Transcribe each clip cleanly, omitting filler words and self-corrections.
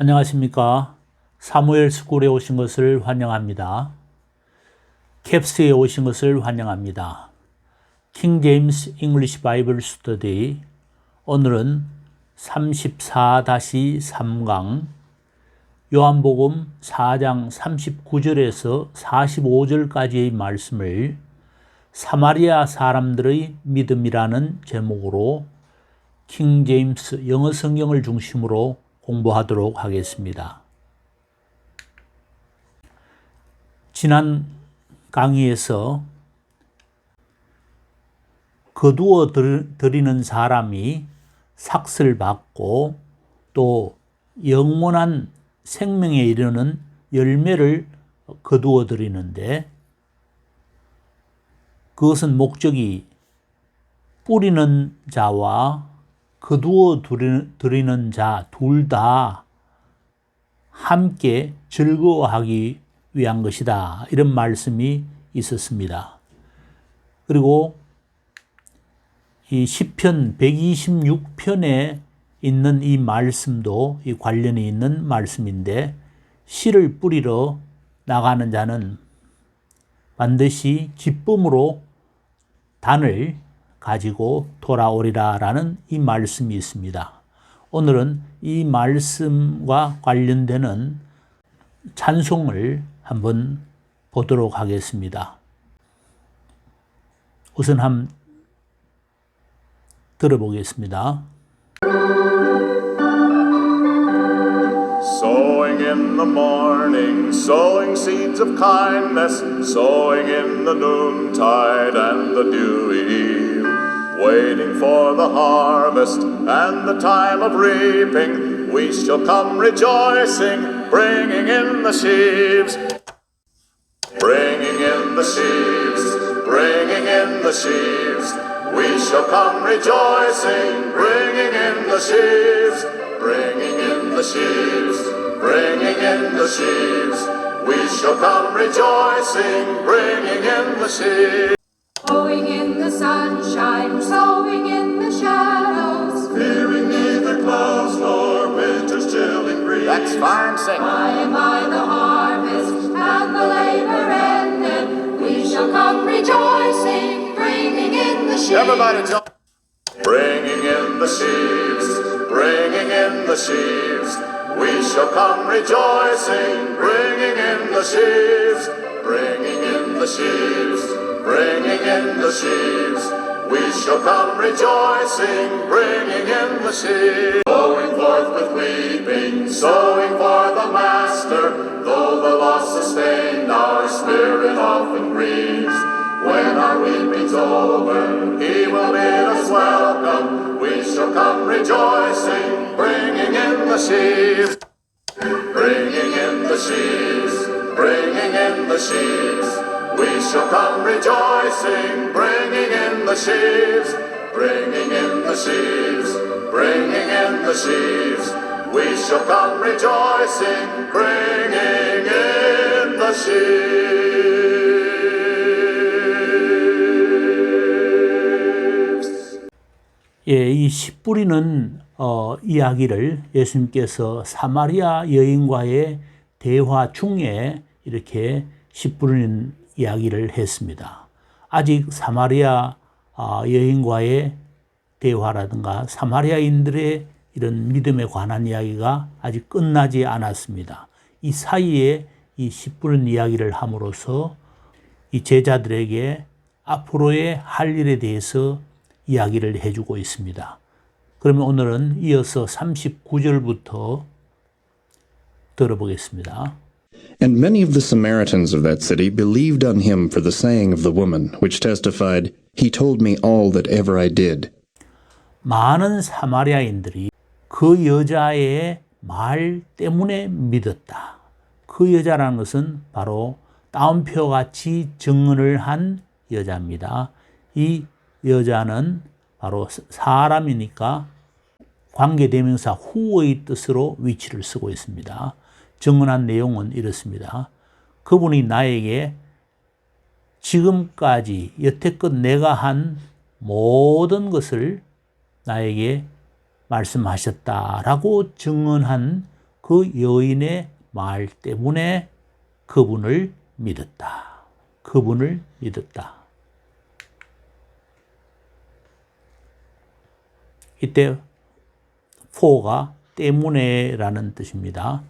안녕하십니까. 사무엘 스쿨에 오신 것을 환영합니다. 캡스에 오신 것을 환영합니다. 킹 제임스 잉글리시 바이블 스터디, 오늘은 34-3강 요한복음 4장 39절에서 45절까지의 말씀을 사마리아 사람들의 믿음이라는 제목으로 킹 제임스 영어 성경을 중심으로 공부하도록 하겠습니다. 지난 강의에서 거두어 들이는 사람이 삭슬 받고 또 영원한 생명에 이르는 열매를 거두어 들이는데, 그것은 목적이 뿌리는 자와 거두어 들이는 자 둘 다 함께 즐거워하기 위한 것이다, 이런 말씀이 있었습니다. 그리고 이 시편 126편에 있는 이 말씀도 이 관련이 있는 말씀인데, 씨를 뿌리러 나가는 자는 반드시 기쁨으로 단을 가지고 돌아오리라 라는 이 말씀이 있습니다. 오늘은 이 말씀과 관련되는 찬송을 한번 보도록 하겠습니다. 우선 한번 들어보겠습니다. Sowing in the morning, sowing seeds of kindness, sowing in the noontide and the dewy eve, waiting for the harvest and the time of reaping, we shall come rejoicing, bringing in the sheaves, bringing in the sheaves, bringing in the sheaves, we shall come rejoicing, bringing in the sheaves, bringing in the sheaves, bringing in the sheaves, we shall come rejoicing, bringing in the sheaves. Sowing in the sunshine, sowing in the shadows, Fearing neither clouds nor winter's chilling breeze. That's fine, sing. by and by the harvest and the labor ended, we shall come rejoicing, bringing in the sheaves. Everybody tell. Bringing in the sheaves, bringing in the sheaves, we shall come rejoicing, bringing in the sheaves, bringing in the sheaves, bringing in the sheaves, we shall come rejoicing, bringing in the sheaves. Going forth with weeping, sowing for the Master, though the loss sustained, our spirit often grieves. When our weeping's over, He will bid us welcome. We shall come rejoicing, bringing in the sheaves, bringing in the sheaves, bringing in the sheaves. We shall come rejoicing, bringing in the sheaves, bringing in the sheaves, bringing in the sheaves. We shall come rejoicing, bringing in the sheaves. 이 씨 뿌리는 이야기를 예수님께서 사마리아 여인과의 대화 중에 이렇게 씨 뿌리는 이야기를 했습니다. 아직 사마리아 여인과의 대화라든가 사마리아인들의 이런 믿음에 관한 이야기가 아직 끝나지 않았습니다. 이 사이에 이 씨 뿌리는 이야기를 함으로써 이 제자들에게 앞으로의 할 일에 대해서 이야기를 해주고 있습니다. 그러면 오늘은 이어서 39절부터 들어보겠습니다. And many of the Samaritans of that city believed on him for the saying of the woman, which testified, He told me all that ever I did. 많은 사마리아인들이 그 여자의 말 때문에 믿었다. 그 여자라는 것은 바로 따옴표같이 증언을 한 여자입니다. 이 여자는 바로 사람이니까 관계대명사 후의 뜻으로 위치를 쓰고 있습니다. 증언한 내용은 이렇습니다. 그분이 나에게 지금까지 여태껏 내가 한 모든 것을 나에게 말씀하셨다라고 증언한 그 여인의 말 때문에 그분을 믿었다. 그분을 믿었다. 이때 for가 때문에라는 뜻입니다.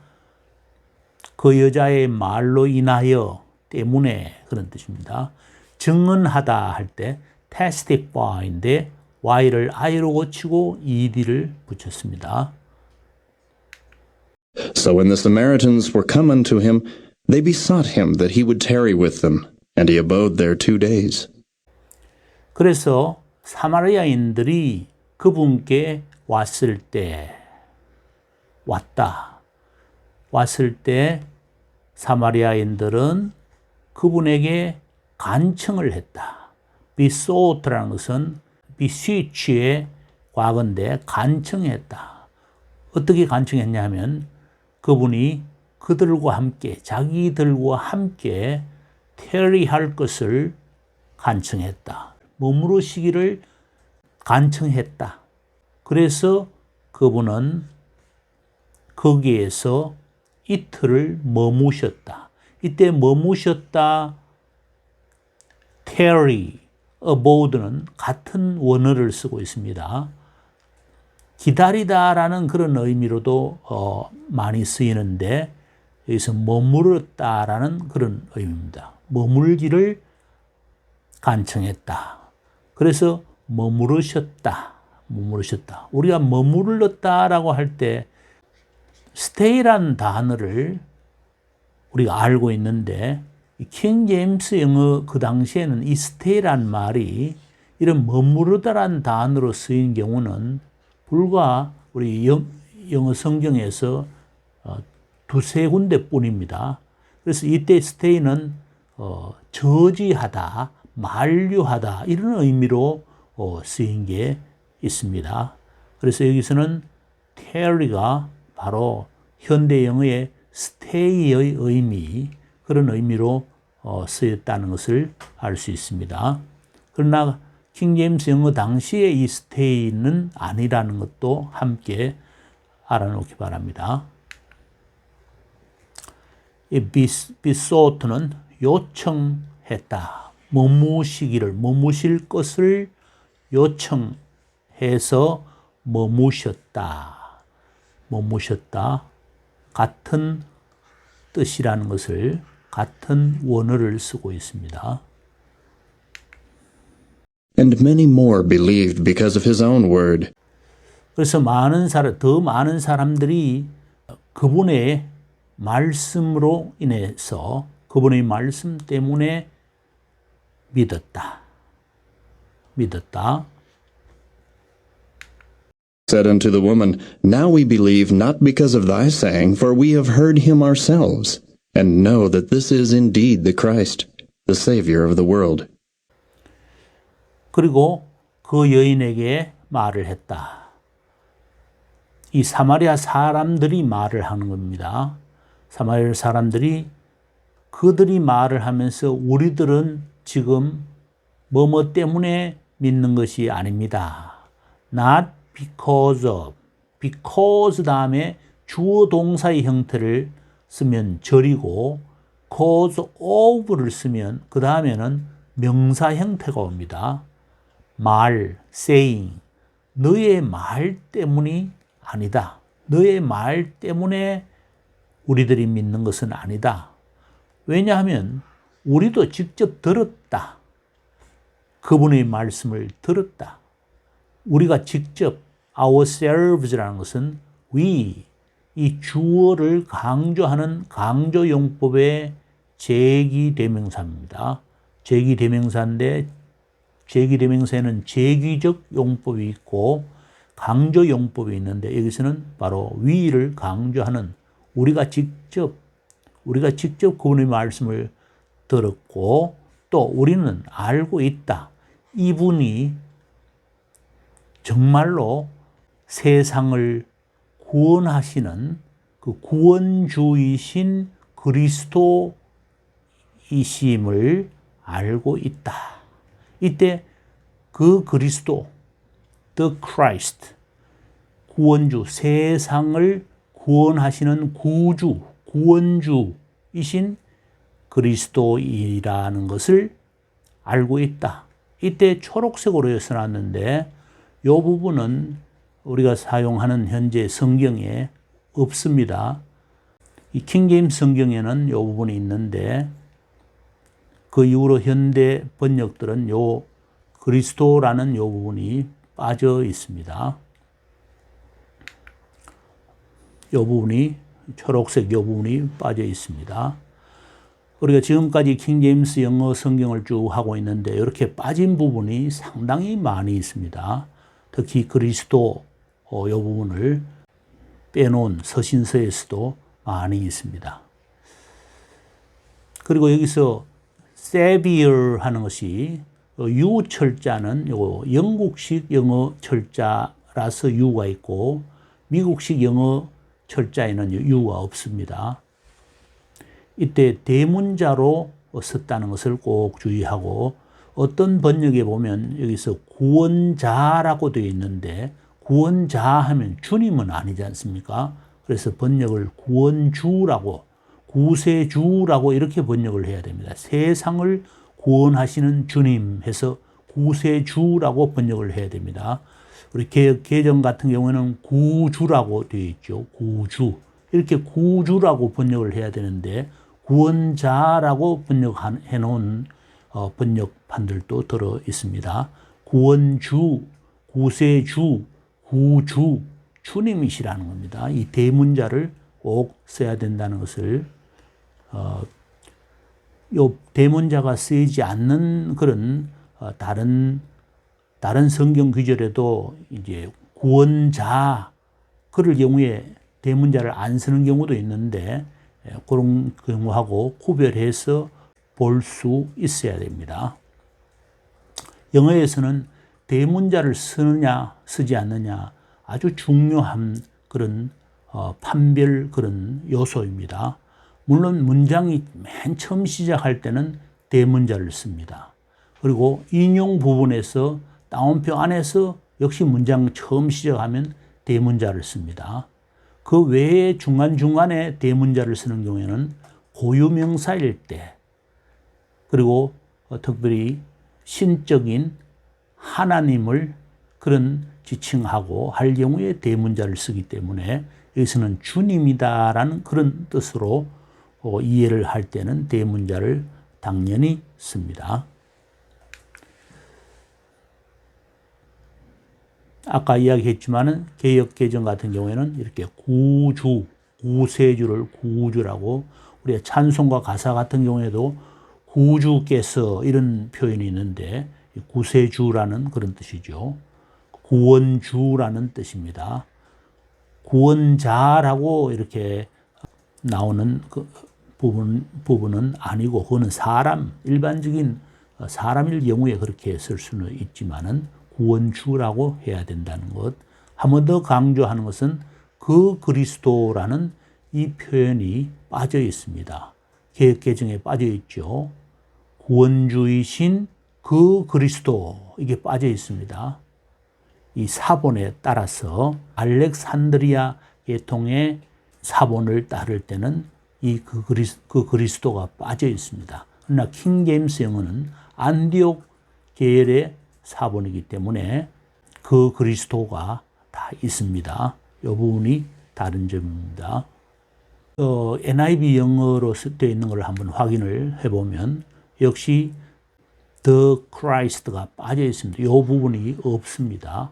그 여자의 말로 인하여 때문에 그런 뜻입니다. 증언하다 할 때 testify인데 y를 i로 고치고 ed를 붙였습니다. So when the Samaritans were come unto him, they besought him that he would tarry with them, and he abode there 2 days. 그래서 사마리아인들이 그분께 왔을 때 사마리아인들은 그분에게 간청을 했다. besought라는 것은 beseech의 과거인데 간청했다. 어떻게 간청했냐 하면 그분이 그들과 함께 자기들과 함께 tarry할 것을 간청했다. 머무르시기를 간청했다. 그래서 그분은 거기에서 이틀을 머무셨다. 이때 머무셨다, tarry, abode는 같은 원어를 쓰고 있습니다. 기다리다라는 그런 의미로도 많이 쓰이는데 여기서 머무르다라는 그런 의미입니다. 머물기를 간청했다. 그래서 머무르셨다. 우리가 머무르다라고 할 때 stay라는 단어를 우리가 알고 있는데 킹 제임스 영어 그 당시에는 이 stay라는 말이 이런 머무르다라는 단어로 쓰인 경우는 불과 우리 영어 성경에서 2-3 군데뿐입니다. 그래서 이때 stay는 저지하다, 만류하다 이런 의미로 쓰인 게 있습니다. 그래서 여기서는 tarry가 바로 현대 영어의 stay의 의미, 그런 의미로 쓰였다는 것을 알 수 있습니다. 그러나 킹제임스 영어 당시에 이 stay는 아니라는 것도 함께 알아놓기 바랍니다. 이 besought는 요청했다. 머무실 것을 요청해서 머무셨다. 같은 뜻이라는 것을 같은 원어를 쓰고 있습니다. And many more believed because of his own word. 그래서 더 많은 사람들이 그분의 말씀으로 인해서 그분의 말씀 때문에 믿었다. Said unto the woman, Now we believe not because of thy saying, for we have heard him ourselves, and know that this is indeed the Christ, the Savior of the world. 그리고 그 여인에게 말을 했다. 이 사마리아 사람들이 말을 하는 겁니다. 사마리아 사람들이 그들이 말을 하면서 우리들은 지금 뭐뭐 때문에 믿는 것이 아닙니다. Not because of, because 다음에 주어 동사의 형태를 쓰면 절이고 cause of를 쓰면 그 다음에는 명사 형태가 옵니다. 말, saying, 너의 말 때문이 아니다. 너의 말 때문에 우리들이 믿는 것은 아니다. 왜냐하면 우리도 직접 들었다. 그분의 말씀을 들었다. 우리가 직접 ourselves라는 것은 we, 이 주어를 강조하는 강조용법의 제기대명사입니다. 제기대명사인데 제기대명사에는 제기적 용법이 있고 강조용법이 있는데 여기서는 바로 we를 강조하는 우리가 직접 그분의 말씀을 들었고 또 우리는 알고 있다. 이분이 정말로 세상을 구원하시는 그 구원주이신 그리스도이심을 알고 있다. 이때 그 그리스도, the Christ, 구원주, 세상을 구원하시는 구주, 구원주이신 그리스도이라는 것을 알고 있다. 이때 초록색으로 써놨는데 이 부분은 우리가 사용하는 현재 성경에 없습니다. 이 킹제임스 성경에는 이 부분이 있는데 그 이후로 현대 번역들은 요 그리스도라는 요 부분이 빠져 있습니다. 요 부분이 초록색 요 부분이 빠져 있습니다. 우리가 지금까지 킹제임스 영어 성경을 쭉 하고 있는데 이렇게 빠진 부분이 상당히 많이 있습니다. 특히 그리스도 요 부분을 빼놓은 서신서에서도 많이 있습니다. 그리고 여기서 Savior 하는 것이 U 철자는 요 영국식 영어 철자라서 U가 있고 미국식 영어 철자에는 U가 없습니다. 이때 대문자로 썼다는 것을 꼭 주의하고 어떤 번역에 보면 여기서 구원자라고 되어 있는데 구원자 하면 주님은 아니지 않습니까? 그래서 번역을 구원주라고 구세주라고 이렇게 번역을 해야 됩니다. 세상을 구원하시는 주님 해서 구세주라고 번역을 해야 됩니다. 우리 개역 개정 같은 경우에는 구주라고 되어 있죠. 구주. 이렇게 구주라고 번역을 해야 되는데 구원자라고 번역해 놓은 번역판들도 들어 있습니다. 구원주, 구세주, 구주, 주님이시라는 겁니다. 이 대문자를 꼭 써야 된다는 것을 요 대문자가 쓰이지 않는 그런 다른 성경 구절에도 이제 구원자 그럴 경우에 대문자를 안 쓰는 경우도 있는데 그런 경우하고 구별해서 볼 수 있어야 됩니다. 영어에서는 대문자를 쓰느냐 쓰지 않느냐 아주 중요한 그런 판별 그런 요소입니다. 물론 문장이 맨 처음 시작할 때는 대문자를 씁니다. 그리고 인용 부분에서 따옴표 안에서 역시 문장 처음 시작하면 대문자를 씁니다. 그 외에 중간중간에 대문자를 쓰는 경우에는 고유명사일 때 그리고 특별히 신적인 하나님을 그런 지칭하고 할 경우에 대문자를 쓰기 때문에 여기서는 주님이다라는 그런 뜻으로 이해를 할 때는 대문자를 당연히 씁니다. 아까 이야기했지만은 개역 개정 같은 경우에는 이렇게 구주, 구세주를 구주라고 우리가 찬송가 가사 같은 경우에도 구주께서 이런 표현이 있는데 구세주라는 그런 뜻이죠. 구원주라는 뜻입니다. 구원자라고 이렇게 나오는 그 부분은 아니고 그거는 일반적인 사람일 경우에 그렇게 쓸 수는 있지만은 구원주라고 해야 된다는 것. 한 번 더 강조하는 것은 그 그리스도라는 이 표현이 빠져 있습니다. 개역 개정에 빠져 있죠. 구원주이신 그 그리스도 이게 빠져 있습니다. 이 사본에 따라서 알렉산드리아 계통의 사본을 따를 때는 그 그리스도가 빠져 있습니다. 그러나 킹제임스 영어는 안디옥 계열의 사본이기 때문에 그 그리스도가 다 있습니다. 이 부분이 다른 점입니다. NIV 영어로 되어 있는 걸 한번 확인을 해보면 역시 The Christ가 빠져 있습니다. 이 부분이 없습니다.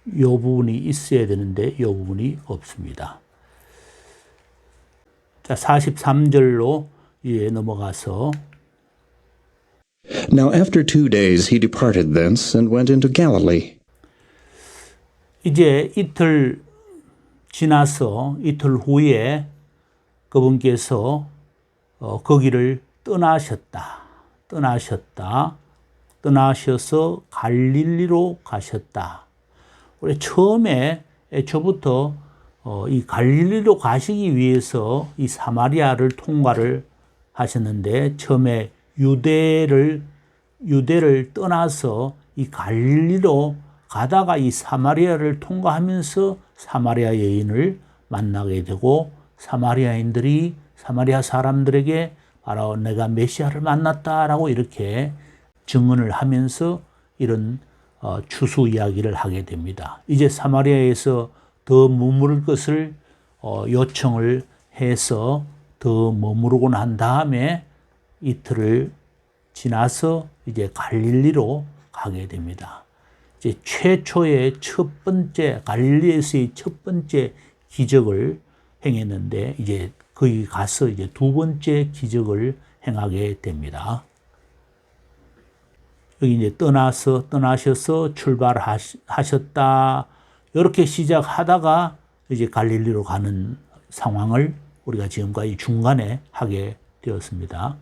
이 부분이 있어야 되는데 이 부분이 없습니다. 자, 43절로 넘어가서 Now after 2 days he departed thence and went into Galilee. 이제 이틀 지나서 이틀 후에 그분께서 거기를 떠나셔서 갈릴리로 가셨다. 우리 처음에 애초부터 이 갈릴리로 가시기 위해서 이 사마리아를 통과를 하셨는데 처음에 유대를 떠나서 이 갈릴리로 가다가 이 사마리아를 통과하면서 사마리아 여인을 만나게 되고 사마리아인들이 사마리아 사람들에게 바로 내가 메시아를 만났다라고 이렇게 증언을 하면서 이런 추수 이야기를 하게 됩니다. 이제 사마리아에서 더 머무를 것을 요청을 해서 더 머무르고 난 다음에 이틀을 지나서 이제 갈릴리로 가게 됩니다. 이제 최초의 첫 번째 갈릴리에서의 첫 번째 기적을 행했는데 이제 거기 가서 이제 두 번째 기적을 행하게 됩니다. 여기 이제 떠나셔서 출발하셨다. 이렇게 시작하다가 이제 갈릴리로 가는 상황을 우리가 지금까지 중간에 하게 되었습니다.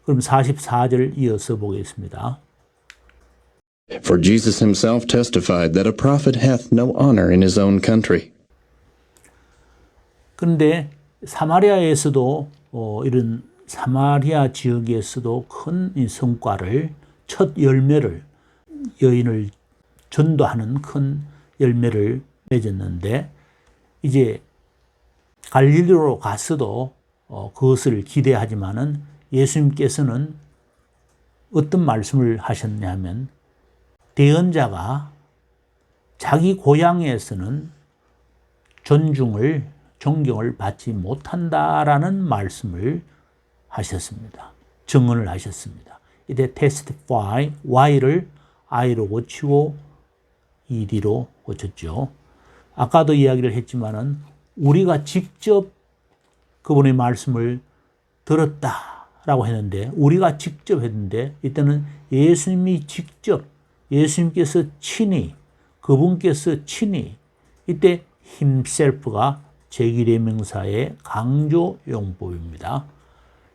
그럼 44절 이어서 보겠습니다. For Jesus himself testified that a prophet hath no honor in his own country. 그런데 사마리아에서도 이런 사마리아 지역에서도 큰 성과를 첫 열매를 여인을 전도하는 큰 열매를 맺었는데 이제 갈릴리로 가서도 그것을 기대하지만은 예수님께서는 어떤 말씀을 하셨냐면 대언자가 자기 고향에서는 존경을 받지 못한다라는 말씀을 하셨습니다. 증언을 하셨습니다. 이때 testify, y를 i로 고치고 ed로 고쳤죠. 아까도 이야기를 했지만은 우리가 직접 그분의 말씀을 들었다라고 했는데 우리가 직접 했는데 이때는 예수님이 직접 예수님께서 친히 그분께서 친히 이때 himself가 제기대명사의 강조 용법입니다.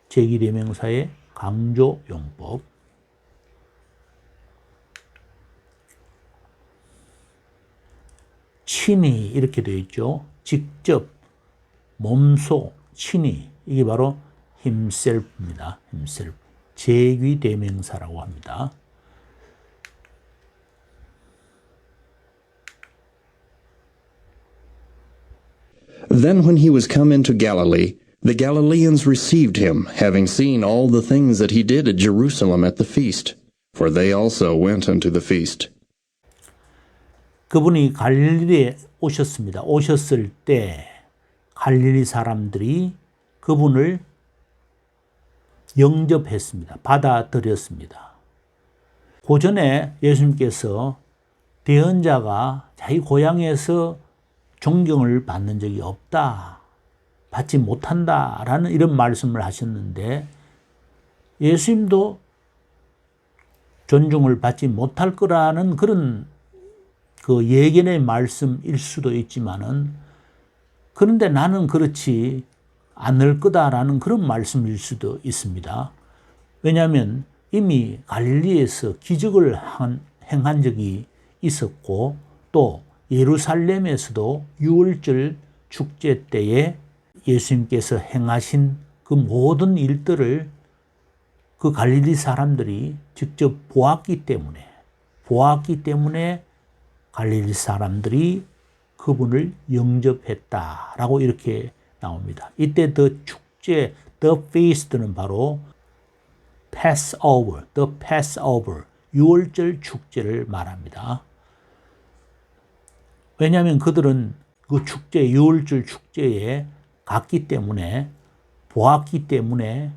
제기대명사의 강조 용법. 친히 이렇게 되어 있죠. 직접, 몸소, 친히. 이게 바로 himself입니다. himself. 제기대명사라고 합니다. Then when he was come into Galilee, the Galileans received him, having seen all the things that he did at Jerusalem at the feast, for they also went unto the feast. 그분이 갈릴리에 오셨습니다. 오셨을 때 갈릴리 사람들이 그분을 영접했습니다. 받아들였습니다. 그 전에 예수님께서 대언자가 자기 고향에서 존경을 받는 적이 없다. 받지 못한다라는 이런 말씀을 하셨는데 예수님도 존중을 받지 못할 거라는 그런 그 예견의 말씀일 수도 있지만은 그런데 나는 그렇지 않을 거다라는 그런 말씀일 수도 있습니다. 왜냐하면 이미 갈릴리에서 기적을 행한 적이 있었고 또 예루살렘에서도 유월절 축제 때에 예수님께서 행하신 그 모든 일들을 그 갈릴리 사람들이 직접 보았기 때문에 갈릴리 사람들이 그분을 영접했다라고 이렇게 나옵니다. 이때 the 축제, the feast는 바로 the Passover, 유월절 축제를 말합니다. 왜냐하면 그들은 그 축제, 유월절 축제에 갔기 때문에, 보았기 때문에,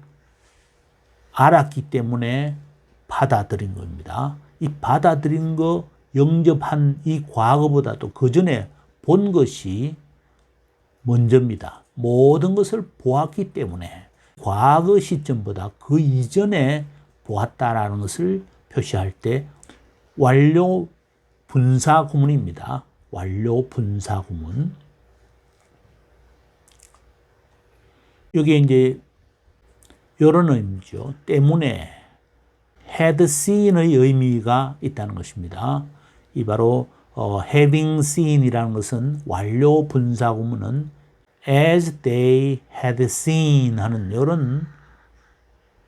알았기 때문에 받아들인 겁니다. 이 받아들인 거, 영접한 이 과거보다도 그 전에 본 것이 먼저입니다. 모든 것을 보았기 때문에 과거 시점보다 그 이전에 보았다라는 것을 표시할 때 완료 분사 구문입니다. 완료 분사 구문. 여기에 이제 이런 의미죠. 때문에 had seen의 의미가 있다는 것입니다. 이 바로 having seen이라는 것은 완료 분사 구문은 as they had seen 하는 이런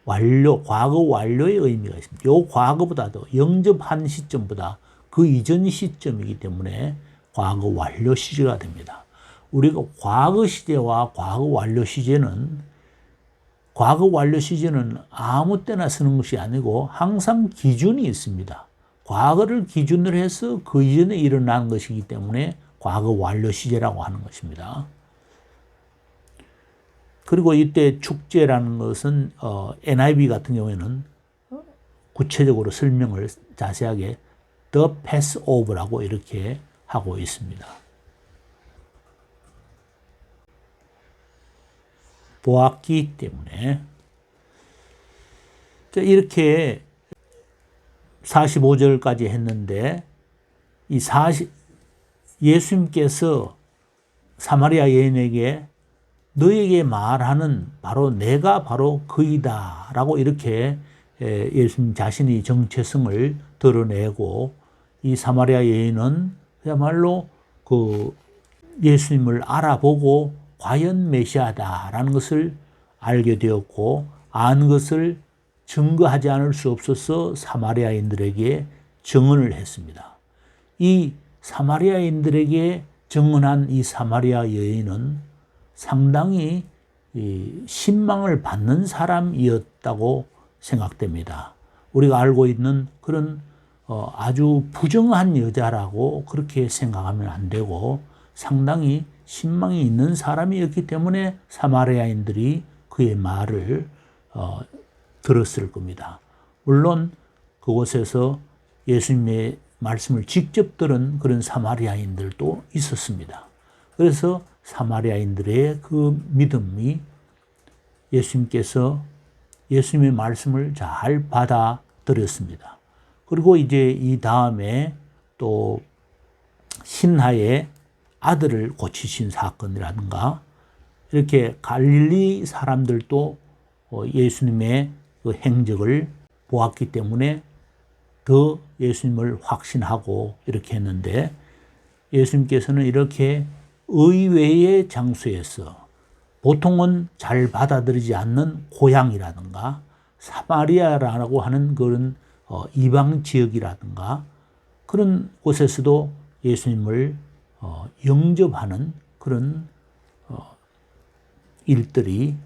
완료, 과거 완료의 의미가 있습니다. 이 과거보다도 영접한 시점보다 그 이전 시점이기 때문에 과거 완료 시제가 됩니다. 우리가 과거 시제와 과거 완료 시제는 아무 때나 쓰는 것이 아니고 항상 기준이 있습니다. 과거를 기준으로 해서 그 이전에 일어난 것이기 때문에 과거 완료 시제라고 하는 것입니다. 그리고 이때 축제라는 것은 NIV 같은 경우에는 구체적으로 설명을 자세하게 The Passover라고 이렇게 하고 있습니다. 보았기 때문에 이렇게 45절까지 했는데 예수님께서 사마리아 여인에게 너에게 말하는 바로 내가 바로 그이다 라고 이렇게 예수님 자신이 정체성을 드러내고 이 사마리아 여인은 그야말로 그 예수님을 알아보고 과연 메시아다라는 것을 알게 되었고 아는 것을 증거하지 않을 수 없어서 사마리아인들에게 증언을 했습니다. 이 사마리아인들에게 증언한 이 사마리아 여인은 상당히 신망을 받는 사람이었다고 생각됩니다. 우리가 알고 있는 그런 아주 부정한 여자라고 그렇게 생각하면 안 되고 상당히 신망이 있는 사람이었기 때문에 사마리아인들이 그의 말을 들었을 겁니다. 물론 그곳에서 예수님의 말씀을 직접 들은 그런 사마리아인들도 있었습니다. 그래서 사마리아인들의 그 믿음이 예수님께서 예수님의 말씀을 잘 받아들였습니다. 그리고 이제 이 다음에 또 신하의 아들을 고치신 사건이라든가 이렇게 갈릴리 사람들도 예수님의 그 행적을 보았기 때문에 더 예수님을 확신하고 이렇게 했는데 예수님께서는 이렇게 의외의 장소에서 보통은 잘 받아들이지 않는 고향이라든가 사마리아라고 하는 그런 이방 지역이라든가 그런 곳에서도 예수님을 영접하는 그런 일들이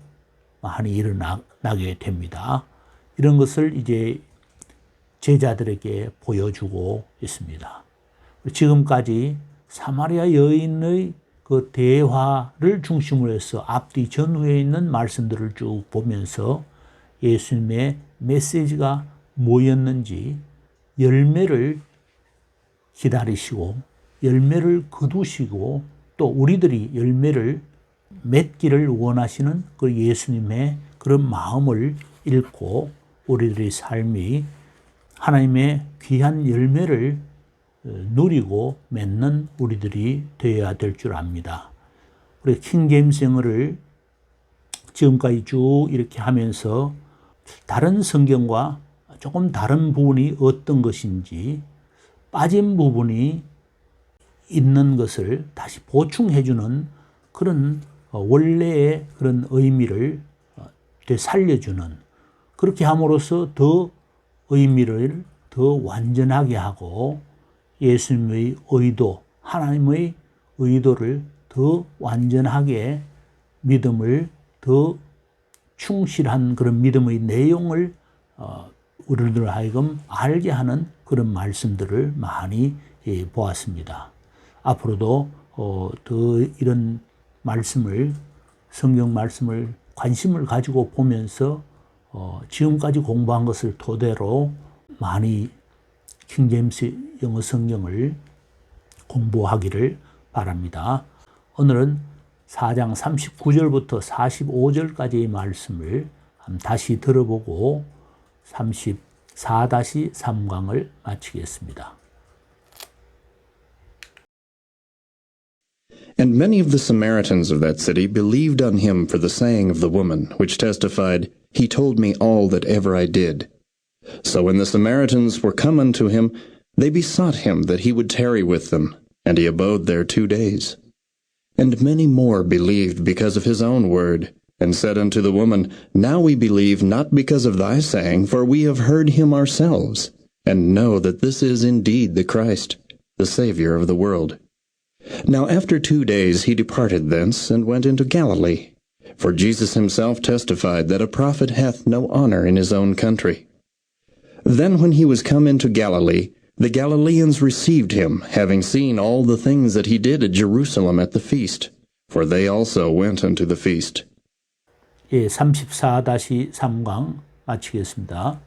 많이 일어나게 됩니다. 이런 것을 이제 제자들에게 보여주고 있습니다. 지금까지 사마리아 여인의 그 대화를 중심으로 해서 앞뒤 전후에 있는 말씀들을 쭉 보면서 예수님의 메시지가 뭐였는지 열매를 기다리시고 열매를 거두시고 또 우리들이 열매를 맺기를 원하시는 그 예수님의 그런 마음을 읽고 우리들의 삶이 하나님의 귀한 열매를 누리고 맺는 우리들이 되어야 될 줄 압니다. 우리 킹제임스 영어를 지금까지 쭉 이렇게 하면서 다른 성경과 조금 다른 부분이 어떤 것인지 빠진 부분이 있는 것을 다시 보충해주는 그런 원래의 그런 의미를 되살려주는 그렇게 함으로써 더 의미를 더 완전하게 하고 예수님의 의도, 하나님의 의도를 더 완전하게 믿음을 더 충실한 그런 믿음의 내용을 우리들 하여금 알게 하는 그런 말씀들을 많이 보았습니다. 앞으로도 더 이런 말씀을 성경 말씀을 관심을 가지고 보면서 지금까지 공부한 것을 토대로 많이 킹제임스 영어 성경을 공부하기를 바랍니다. 오늘은 4장 39절부터 45절까지의 말씀을 다시 들어보고 34-3강을 마치겠습니다. And many of the Samaritans of that city believed on him for the saying of the woman, which testified, He told me all that ever I did. So when the Samaritans were come unto him, they besought him that he would tarry with them, and he abode there 2 days. And many more believed because of his own word, and said unto the woman, Now we believe not because of thy saying, for we have heard him ourselves, and know that this is indeed the Christ, the Savior of the world. Now after 2 days he departed thence, and went into Galilee. For Jesus himself testified that a prophet hath no honor in his own country. Then when he was come into Galilee, the Galileans received him, having seen all the things that he did at Jerusalem at the feast. For they also went unto the feast. 예, 34-3강 마치겠습니다.